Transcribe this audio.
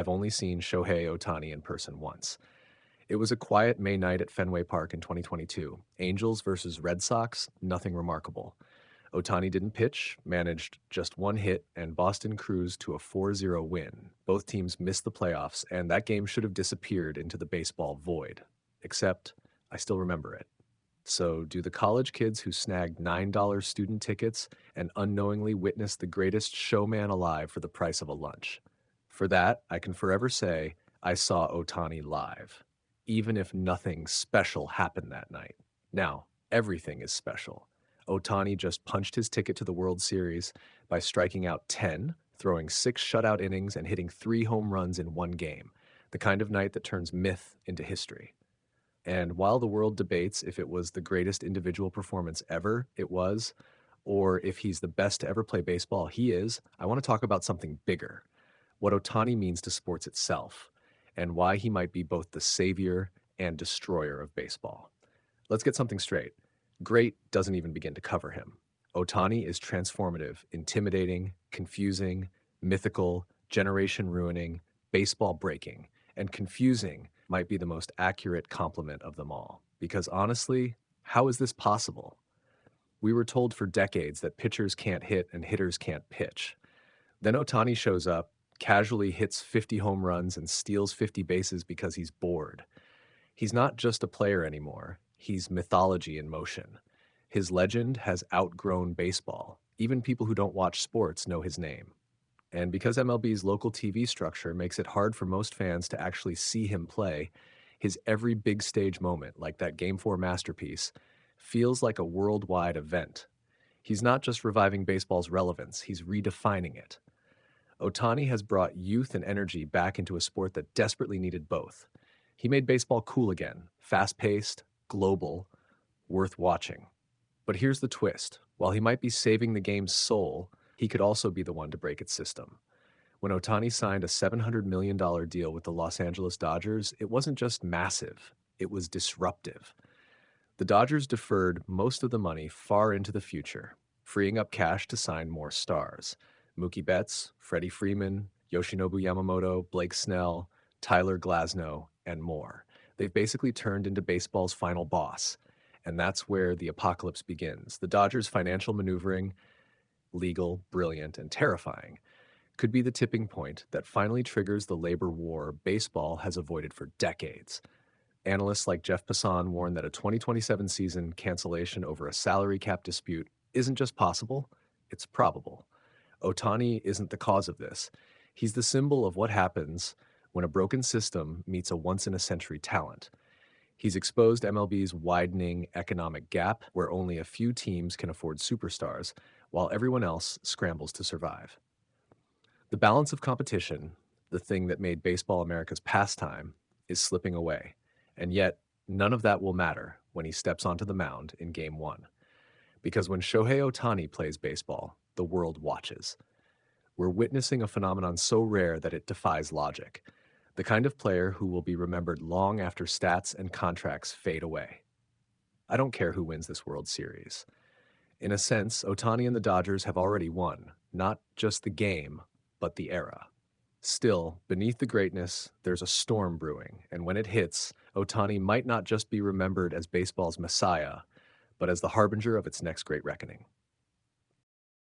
I've only seen Shohei Ohtani in person once. It was a quiet May night at Fenway Park in 2022. Angels versus Red Sox, nothing remarkable. Ohtani didn't pitch, managed just one hit, and Boston cruised to a 4-0 win. Both teams missed the playoffs, and that game should have disappeared into the baseball void. Except, I still remember it. So, do the college kids who snagged $9 student tickets and unknowingly witnessed the greatest showman alive for the price of a lunch? For that, I can forever say I saw Ohtani live, even if nothing special happened that night. Now, everything is special. Ohtani just punched his ticket to the World Series by striking out 10, throwing 6 shutout innings, and hitting 3 home runs in one game, the kind of night that turns myth into history. And while the world debates if it was the greatest individual performance ever, it was, or if he's the best to ever play baseball, he is, I want to talk about something bigger: what Ohtani means to sports itself, and why he might be both the savior and destroyer of baseball. Let's get something straight. Great doesn't even begin to cover him. Ohtani is transformative, intimidating, confusing, mythical, generation ruining, baseball breaking, and confusing might be the most accurate compliment of them all. Because honestly, how is this possible? We were told for decades that pitchers can't hit and hitters can't pitch. Then Ohtani shows up, casually hits 50 home runs and steals 50 bases because he's bored. He's not just a player anymore, he's mythology in motion. His legend has outgrown baseball. Even people who don't watch sports know his name. And because MLB's local TV structure makes it hard for most fans to actually see him play, his every big stage moment, like that Game 4 masterpiece, feels like a worldwide event. He's not just reviving baseball's relevance, he's redefining it. Ohtani has brought youth and energy back into a sport that desperately needed both. He made baseball cool again, fast-paced, global, worth watching. But here's the twist. While he might be saving the game's soul, he could also be the one to break its system. When Ohtani signed a $700 million deal with the Los Angeles Dodgers, it wasn't just massive, it was disruptive. The Dodgers deferred most of the money far into the future, freeing up cash to sign more stars. Mookie Betts, Freddie Freeman, Yoshinobu Yamamoto, Blake Snell, Tyler Glasnow, and more. They've basically turned into baseball's final boss. And that's where the apocalypse begins. The Dodgers' financial maneuvering, legal, brilliant, and terrifying, could be the tipping point that finally triggers the labor war baseball has avoided for decades. Analysts like Jeff Passan warn that a 2027 season cancellation over a salary cap dispute isn't just possible, it's probable. Ohtani isn't the cause of this. He's the symbol of what happens when a broken system meets a once-in-a-century talent. He's exposed MLB's widening economic gap, where only a few teams can afford superstars, while everyone else scrambles to survive. The balance of competition, the thing that made baseball America's pastime, is slipping away. And yet, none of that will matter when he steps onto the mound in Game 1. Because when Shohei Ohtani plays baseball, the world watches. We're witnessing a phenomenon so rare that it defies logic. The kind of player who will be remembered long after stats and contracts fade away. I don't care who wins this World Series. In a sense, Ohtani and the Dodgers have already won, not just the game, but the era. Still, beneath the greatness, there's a storm brewing, and when it hits, Ohtani might not just be remembered as baseball's messiah, but as the harbinger of its next great reckoning.